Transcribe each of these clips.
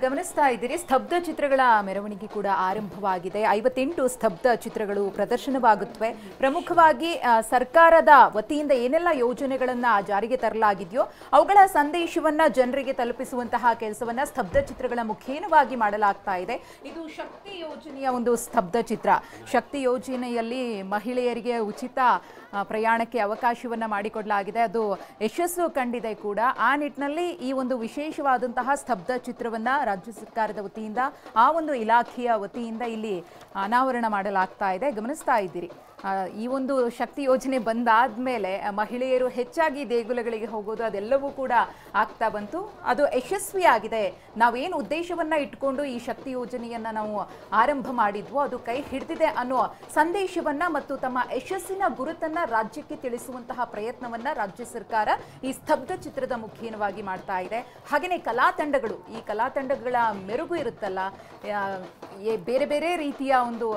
ಗಮನಿಸ್ತಾ ಇದ್ದೀರಿ ಸ್ತಬ್ಧ ಚಿತ್ರಗಳ ಮೆರವಣಿಗೆ ಕೂಡ ಆರಂಭವಾಗಿದೆ. 58 ಸ್ತಬ್ಧ ಚಿತ್ರಗಳು ಪ್ರದರ್ಶನವಾಗುತ್ತವೆ. ಪ್ರಮುಖವಾಗಿ ಸರ್ಕಾರದ ವತಿಯಿಂದ ಏನೆಲ್ಲ ಯೋಜನೆಗಳನ್ನ ಜಾರಿಗೆ ತರಲಾಗಿದೆಯೋ ಅವುಗಳ ಸಂದೇಶವನ್ನ ಜನರಿಗೆ ತಲುಪಿಸುವಂತಹ ಕೆಲಸವನ್ನ ಸ್ತಬ್ಧ ಚಿತ್ರಗಳ ಮುಖೇನವಾಗಿ ಮಾಡಲಾಗ್ತಾ ಇದೆ. ಇದು ಶಕ್ತಿ ಯೋಜನೆಯ ಒಂದು ಸ್ತಬ್ಧ ಚಿತ್ರ. ಶಕ್ತಿ ಯೋಜನೆಯಲ್ಲಿ ಮಹಿಳೆಯರಿಗೆ ಉಚಿತ ಪ್ರಯಾಣಕ್ಕೆ ಅವಕಾಶವನ್ನ ಮಾಡಿಕೊಡಲಾಗಿದೆ. ಅದು ಯಶಸ್ಸು ಕಂಡಿದೆ ಕೂಡ. ಆ ನಿಟ್ಟಿನಲ್ಲಿ ಈ ಒಂದು ವಿಶೇಷವಾದಂತಹ ಸ್ತಬ್ಧ ಚಿತ್ರವನ್ನ ರಾಜ್ಯ ಸರ್ಕಾರದ ವತಿಯಿಂದ ಆ ಒಂದು ಇಲಾಖೆಯ ವತಿಯಿಂದ ಇಲ್ಲಿ ಅನಾವರಣ ಮಾಡಲಾಗ್ತಾ ಇದೆ. ಗಮನಿಸ್ತಾ ಇದ್ದೀರಿ. ಈ ಒಂದು ಶಕ್ತಿ ಯೋಜನೆ ಬಂದಾದ್ಮೇಲೆ ಮಹಿಳೆಯರು ಹೆಚ್ಚಾಗಿ ದೇಗುಲಗಳಿಗೆ ಹೋಗೋದು ಅದೆಲ್ಲವೂ ಕೂಡ ಆಗ್ತಾ ಬಂತು. ಅದು ಯಶಸ್ವಿಯಾಗಿದೆ. ನಾವೇನು ಉದ್ದೇಶವನ್ನ ಇಟ್ಕೊಂಡು ಈ ಶಕ್ತಿ ಯೋಜನೆಯನ್ನ ನಾವು ಆರಂಭ ಮಾಡಿದ್ವೋ ಅದು ಕೈ ಹಿಡಿದಿದೆ ಅನ್ನೋ ಸಂದೇಶವನ್ನ ಮತ್ತು ತಮ್ಮ ಯಶಸ್ಸಿನ ಗುರುತನ್ನ ರಾಜ್ಯಕ್ಕೆ ತಿಳಿಸುವಂತಹ ಪ್ರಯತ್ನವನ್ನ ರಾಜ್ಯ ಸರ್ಕಾರ ಈ ಸ್ತಬ್ಧ ಚಿತ್ರದ ಮುಖೇನವಾಗಿ ಮಾಡ್ತಾ ಇದೆ. ಹಾಗೆಯೇ ಕಲಾ ತಂಡಗಳು, ಈ ಕಲಾ ತಂಡಗಳ ಮೆರುಗು ಇರುತ್ತಲ್ಲ, ಬೇರೆ ಬೇರೆ ರೀತಿಯ ಒಂದು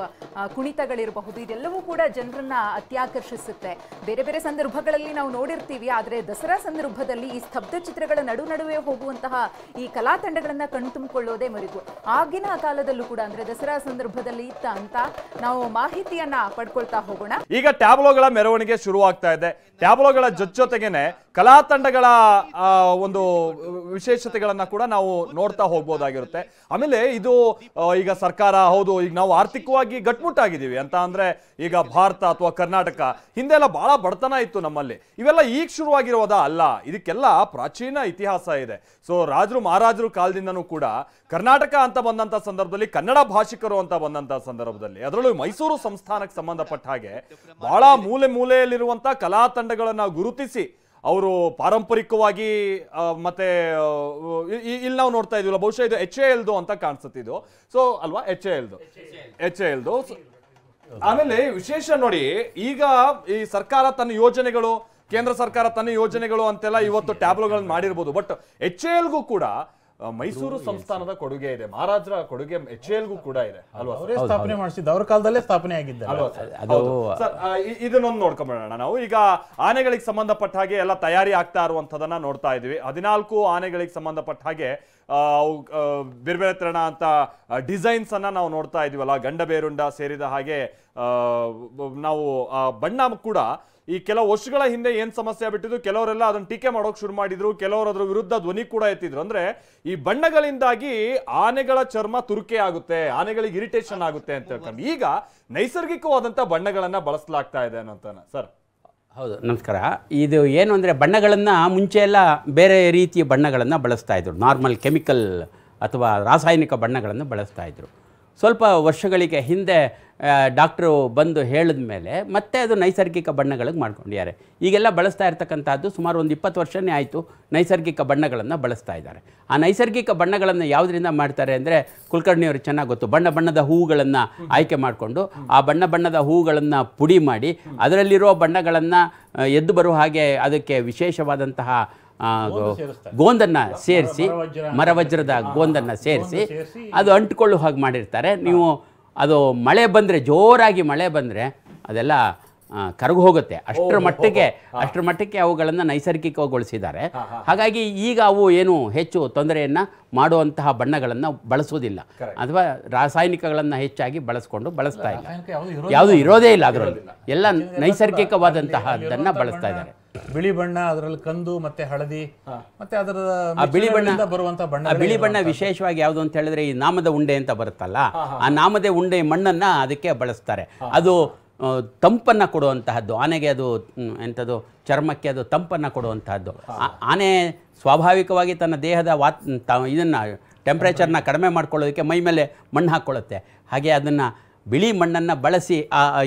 ಕುಣಿತಗಳಿರಬಹುದು, ಇದೆಲ್ಲವೂ ಕೂಡ ಜನರನ್ನ ಅತ್ಯಾಕರ್ಷಿಸುತ್ತೆ. ಬೇರೆ ಬೇರೆ ಸಂದರ್ಭಗಳಲ್ಲಿ ನಾವು ನೋಡಿರ್ತೀವಿ. ಆದರೆ ದಸರಾ ಸಂದರ್ಭದಲ್ಲಿ ಈ ಸ್ತಬ್ಧ ಚಿತ್ರಗಳ ನಡುವೆ ಹೋಗುವಂತಹ ಈ ಕಲಾ ತಂಡಗಳನ್ನ ಕಣ್ತುಂಬಿಕೊಳ್ಳೋದೇ ಮೆರುಗು. ಆಗಿನ ಕಾಲದಲ್ಲೂ ಕೂಡ ಅಂದ್ರೆ ದಸರಾ ಸಂದರ್ಭದಲ್ಲಿ ಇತ್ತ ಅಂತ ನಾವು ಮಾಹಿತಿಯನ್ನ ಪಡ್ಕೊಳ್ತಾ ಹೋಗೋಣ. ಈಗ ಟ್ಯಾಬ್ಲೋಗಳ ಮೆರವಣಿಗೆ ಶುರುವಾಗ್ತಾ ಇದೆ. ಟ್ಯಾಬ್ಲೋಗಳ ಜೊತೆಗೇನೆ ಕಲಾ ತಂಡಗಳ ಒಂದು ವಿಶೇಷತೆಗಳನ್ನ ಕೂಡ ನಾವು ನೋಡ್ತಾ ಹೋಗ್ಬೋದಾಗಿರುತ್ತೆ. ಆಮೇಲೆ ಇದು ಈಗ ಸರ್ಕಾರ ಹೌದು, ಈಗ ನಾವು ಆರ್ಥಿಕವಾಗಿ ಗಟ್ಮುಟ್ಟಾಗಿದ್ದೀವಿ ಅಂತ ಅಂದ್ರೆ ಈಗ ಭಾರತ ಅಥವಾ ಕರ್ನಾಟಕ ಹಿಂದೆಲ್ಲ ಬಹಳ ಬಡತನ ಇತ್ತು ನಮ್ಮಲ್ಲಿ. ಇವೆಲ್ಲ ಈಗ ಶುರುವಾಗಿರೋದಾ? ಅಲ್ಲ, ಇದಕ್ಕೆಲ್ಲ ಪ್ರಾಚೀನ ಇತಿಹಾಸ ಇದೆ. ಸೊ ರಾಜರು ಮಹಾರಾಜರು ಕಾಲದಿಂದನೂ ಕೂಡ ಕರ್ನಾಟಕ ಅಂತ ಬಂದಂತ ಸಂದರ್ಭದಲ್ಲಿ, ಕನ್ನಡ ಭಾಷಿಕರು ಅಂತ ಬಂದಂತ ಸಂದರ್ಭದಲ್ಲಿ, ಅದರಲ್ಲೂ ಮೈಸೂರು ಸಂಸ್ಥಾನಕ್ಕೆ ಸಂಬಂಧಪಟ್ಟ ಹಾಗೆ ಬಹಳ ಮೂಲೆ ಮೂಲೆಯಲ್ಲಿರುವಂತ ಕಲಾ ತಂಡಗಳನ್ನ ಗುರುತಿಸಿ ಅವರು ಪಾರಂಪರಿಕವಾಗಿ ಮತ್ತೆ ಇಲ್ಲಿ ನಾವು ನೋಡ್ತಾ ಇದೀವಲ್ಲ, ಬಹುಶಃ ಇದು HALದು ಅಂತ ಕಾಣಿಸುತ್ತೆ. ಇದು ಸೊ ಅಲ್ವಾ, HALದು. ಆಮೇಲೆ ವಿಶೇಷ ನೋಡಿ, ಈಗ ಈ ಸರ್ಕಾರ ತನ್ನ ಯೋಜನೆಗಳು, ಕೇಂದ್ರ ಸರ್ಕಾರ ತನ್ನ ಯೋಜನೆಗಳು ಅಂತೆಲ್ಲ ಇವತ್ತು ಟ್ಯಾಬ್ಲೋಗಳನ್ನು ಮಾಡಿರ್ಬೋದು. ಬಟ್ HALಗೂ ಕೂಡ ಮೈಸೂರು ಸಂಸ್ಥಾನದ ಕೊಡುಗೆ ಇದೆ, ಮಹಾರಾಜರ ಕೊಡುಗೆ HALಗೂ ಕೂಡ ಇದೆ ಅಲ್ವಾ? ಅವರೇ ಸ್ಥಾಪನೆ ಮಾಡಿಸಿದ್ದು, ಅವರ ಕಾಲದಲ್ಲೇ ಸ್ಥಾಪನೆ ಆಗಿದ್ದ ಅಲ್ವಾ? ಇದನ್ನೊಂದು ನೋಡ್ಕೊಂಡ್ಬಿಡೋಣ ನಾವು. ಈಗ ಆನೆಗಳಿಗೆ ಸಂಬಂಧಪಟ್ಟ ಹಾಗೆ ಎಲ್ಲ ತಯಾರಿ ಆಗ್ತಾ ಇರುವಂತದನ್ನ ನೋಡ್ತಾ ಇದೀವಿ. 14 ಆನೆಗಳಿಗೆ ಸಂಬಂಧಪಟ್ಟ ಹಾಗೆ ಬೇರೆ ಬೇರೆ ತರಣ ಅಂತ ಡಿಸೈನ್ಸ್ ಅನ್ನ ನಾವು ನೋಡ್ತಾ ಇದೀವಲ್ಲ. ಗಂಡಬೇರುಂಡ ಸೇರಿದ ಹಾಗೆ ನಾವು ಬಣ್ಣ ಕೂಡ ಈ ಕೆಲವು ವರ್ಷಗಳ ಹಿಂದೆ ಏನ್ ಸಮಸ್ಯೆ ಆಗ್ಬಿಟ್ಟಿದ್ರು, ಕೆಲವರೆಲ್ಲ ಅದನ್ನ ಟೀಕೆ ಮಾಡೋಕೆ ಶುರು ಮಾಡಿದ್ರು, ಕೆಲವರು ಅದ್ರ ವಿರುದ್ಧ ಧ್ವನಿ ಕೂಡ ಎತ್ತಿದ್ರು. ಅಂದ್ರೆ ಈ ಬಣ್ಣಗಳಿಂದಾಗಿ ಆನೆಗಳ ಚರ್ಮ ತುರುಕೆ ಆಗುತ್ತೆ, ಆನೆಗಳಿಗೆ ಇರಿಟೇಷನ್ ಆಗುತ್ತೆ ಅಂತ ಹೇಳ್ಕೊಂಡು ಈಗ ನೈಸರ್ಗಿಕವಾದಂತ ಬಣ್ಣಗಳನ್ನ ಬಳಸಲಾಗ್ತಾ ಇದೆ ಅನ್ನೋಂತಾನೆ ಸರ್. ಹೌದು, ನಮಸ್ಕಾರ. ಇದು ಏನು ಅಂದರೆ, ಬಣ್ಣಗಳನ್ನು ಮುಂಚೆ ಎಲ್ಲ ಬೇರೆ ರೀತಿಯ ಬಣ್ಣಗಳನ್ನು ಬಳಸ್ತಾ ಇದ್ರು. ನಾರ್ಮಲ್ ಕೆಮಿಕಲ್ ಅಥವಾ ರಾಸಾಯನಿಕ ಬಣ್ಣಗಳನ್ನು ಬಳಸ್ತಾ ಇದ್ರು. ಸ್ವಲ್ಪ ವರ್ಷಗಳಿಗೆ ಹಿಂದೆ ಡಾಕ್ಟ್ರು ಬಂದು ಹೇಳಿದ ಮೇಲೆ ಮತ್ತೆ ಅದು ನೈಸರ್ಗಿಕ ಬಣ್ಣಗಳಿಗೆ ಮಾಡ್ಕೊಂಡಿದ್ದಾರೆ. ಈಗೆಲ್ಲ ಬಳಸ್ತಾ ಇರ್ತಕ್ಕಂಥದ್ದು ಸುಮಾರು ಒಂದು 20 ವರ್ಷನೇ ಆಯಿತು ನೈಸರ್ಗಿಕ ಬಣ್ಣಗಳನ್ನು ಬಳಸ್ತಾ ಇದ್ದಾರೆ. ಆ ನೈಸರ್ಗಿಕ ಬಣ್ಣಗಳನ್ನು ಯಾವುದರಿಂದ ಮಾಡ್ತಾರೆ ಅಂದರೆ, ಕುಲಕರ್ಣಿಯವರು ಚೆನ್ನಾಗಿ ಗೊತ್ತು. ಬಣ್ಣದ ಹೂವುಗಳನ್ನು ಆಯ್ಕೆ ಮಾಡಿಕೊಂಡು ಆ ಬಣ್ಣದ ಹೂವುಗಳನ್ನು ಪುಡಿ ಮಾಡಿ ಅದರಲ್ಲಿರೋ ಬಣ್ಣಗಳನ್ನು ಎದ್ದು ಬರುವ ಹಾಗೆ ಅದಕ್ಕೆ ವಿಶೇಷವಾದಂತಹ ಗೋಂದನ್ನು ಸೇರಿಸಿ, ಮರವಜ್ರದ ಗೋಂದನ್ನು ಸೇರಿಸಿ ಅದು ಅಂಟ್ಕೊಳ್ಳೋ ಹಾಗೆ ಮಾಡಿರ್ತಾರೆ. ನೀವು ಅದು ಮಳೆ ಬಂದರೆ, ಜೋರಾಗಿ ಮಳೆ ಬಂದರೆ ಅದೆಲ್ಲ ಕರಗು ಹೋಗುತ್ತೆ. ಅಷ್ಟರ ಮಟ್ಟಕ್ಕೆ ಅವುಗಳನ್ನು ನೈಸರ್ಗಿಕಗೊಳಿಸಿದ್ದಾರೆ. ಹಾಗಾಗಿ ಈಗ ಅವು ಏನು ಹೆಚ್ಚು ತೊಂದರೆಯನ್ನು ಮಾಡುವಂತಹ ಬಣ್ಣಗಳನ್ನು ಬಳಸೋದಿಲ್ಲ, ಅಥವಾ ರಾಸಾಯನಿಕಗಳನ್ನು ಹೆಚ್ಚಾಗಿ ಬಳಸ್ತಾ ಇಲ್ಲ. ಯಾವುದು ಇರೋದೇ ಇಲ್ಲ, ಅದರಲ್ಲಿ ಎಲ್ಲ ನೈಸರ್ಗಿಕವಾದಂತಹದನ್ನು ಬಳಸ್ತಾ ಇದ್ದಾರೆ. ಬಿಳಿ ಬಣ್ಣ, ಅದರಲ್ಲಿ ಕಂದು ಮತ್ತೆ ಹಳದಿ, ಮತ್ತೆ ಅದರ ಬಿಳಿ ಬಣ್ಣ ವಿಶೇಷವಾಗಿ ಯಾವುದು ಅಂತ ಹೇಳಿದ್ರೆ, ಈ ನಾಮದ ಉಂಡೆ ಅಂತ ಬರುತ್ತಲ್ಲ, ಆ ನಾಮದ ಉಂಡೆ ಮಣ್ಣನ್ನ ಅದಕ್ಕೆ ಬಳಸ್ತಾರೆ. ಅದು ತಂಪನ್ನು ಕೊಡುವಂತಹದ್ದು, ಆನೆಗೆ ಅದು ಎಂಥದ್ದು ಚರ್ಮಕ್ಕೆ ಅದು ತಂಪನ್ನು ಕೊಡುವಂತಹದ್ದು. ಆನೆ ಸ್ವಾಭಾವಿಕವಾಗಿ ತನ್ನ ದೇಹದ ಇದನ್ನು ಟೆಂಪ್ರೇಚರ್ನ ಕಡಿಮೆ ಮಾಡ್ಕೊಳ್ಳೋದಕ್ಕೆ ಮೈ ಮೇಲೆ ಮಣ್ಣು ಹಾಕ್ಕೊಳ್ಳುತ್ತೆ. ಹಾಗೆ ಅದನ್ನು ಬಿಳಿ ಮಣ್ಣನ್ನು ಬಳಸಿ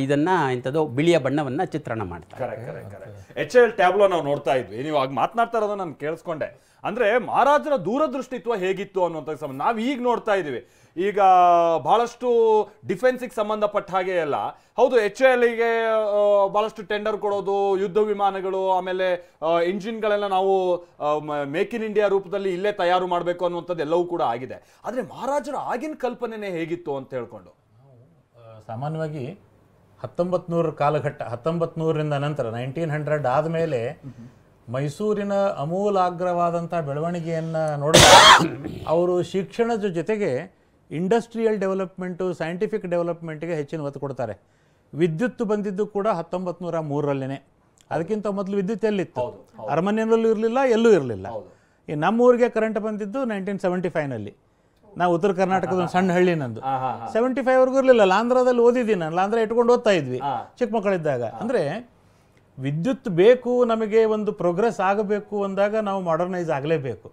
ಇದನ್ನು ಎಂಥದ್ದು ಬಿಳಿಯ ಬಣ್ಣವನ್ನು ಚಿತ್ರಣ ಮಾಡ್ತಾರೆ. HAL ಟ್ಯಾಬ್ಲೋ ನಾವು ನೋಡ್ತಾ ಇದ್ವಿ. ನೀವು ಆಗ ಮಾತನಾಡ್ತಾ ಇರೋದು ನಾನು ಕೇಳಿಸ್ಕೊಂಡೆ. ಅಂದ್ರೆ ಮಹಾರಾಜರ ದೂರದೃಷ್ಟಿತ್ವ ಹೇಗಿತ್ತು ಅನ್ನುವಂಥ ನಾವು ಈಗ ನೋಡ್ತಾ ಇದೀವಿ. ಈಗ ಬಹಳಷ್ಟು ಡಿಫೆನ್ಸಿಗೆ ಸಂಬಂಧಪಟ್ಟ ಹಾಗೆ ಎಲ್ಲ ಹೌದು, HALಗೆ ಬಹಳಷ್ಟು ಟೆಂಡರ್ ಕೊಡೋದು, ಯುದ್ಧ ವಿಮಾನಗಳು, ಆಮೇಲೆ ಇಂಜಿನ್ಗಳೆಲ್ಲ ನಾವು ಮೇಕ್ ಇನ್ ಇಂಡಿಯಾ ರೂಪದಲ್ಲಿ ಇಲ್ಲೇ ತಯಾರು ಮಾಡಬೇಕು ಅನ್ನುವಂಥದ್ದು ಎಲ್ಲವೂ ಕೂಡ ಆಗಿದೆ. ಆದರೆ ಮಹಾರಾಜರ ಆಗಿನ ಕಲ್ಪನೆನೇ ಹೇಗಿತ್ತು ಅಂತ ಹೇಳ್ಕೊಂಡು, ಸಾಮಾನ್ಯವಾಗಿ 1900 ಕಾಲಘಟ್ಟ, 1900ರಿಂದ ನಂತರ 1900 ಆದಮೇಲೆ ಮೈಸೂರಿನ ಅಮೂಲಾಗ್ರವಾದಂಥ ಬೆಳವಣಿಗೆಯನ್ನು ನೋಡಿದ್ರೆ ಅವರು ಶಿಕ್ಷಣದ ಜೊತೆಗೆ ಇಂಡಸ್ಟ್ರಿಯಲ್ ಡೆವಲಪ್ಮೆಂಟು, ಸೈಂಟಿಫಿಕ್ ಡೆವಲಪ್ಮೆಂಟ್ಗೆ ಹೆಚ್ಚಿನ ಒತ್ತು ಕೊಡ್ತಾರೆ. ವಿದ್ಯುತ್ ಬಂದಿದ್ದು ಕೂಡ 1903ರಲ್ಲೇ. ಅದಕ್ಕಿಂತ ಮೊದಲು ವಿದ್ಯುತ್ ಎಲ್ಲಿತ್ತು? ಅರಮನೆಯಲ್ಲೂ ಇರಲಿಲ್ಲ, ಎಲ್ಲೂ ಇರಲಿಲ್ಲ. ಈ ನಮ್ಮೂರಿಗೆ ಕರೆಂಟ್ ಬಂದಿದ್ದು 1975ನಲ್ಲಿ. ನಾವು ಉತ್ತರ ಕರ್ನಾಟಕದ ಒಂದು ಸಣ್ಣ ಹಳ್ಳಿ ನಂದು. 75ವರೆಗೂ ಇರಲಿಲ್ಲ. ಲಾಂಧ್ರದಲ್ಲಿ ಓದಿದ್ದೀನಿ ನಾನು. ಲಾಂಧ್ರ ಇಟ್ಕೊಂಡು ಓದ್ತಾ ಇದ್ವಿ ಚಿಕ್ಕ ಮಕ್ಕಳಿದ್ದಾಗ. ಅಂದರೆ ವಿದ್ಯುತ್ ಬೇಕು, ನಮಗೆ ಒಂದು ಪ್ರೋಗ್ರೆಸ್ ಆಗಬೇಕು ಅಂದಾಗ ನಾವು ಮಾಡರ್ನೈಸ್ ಆಗಲೇಬೇಕು.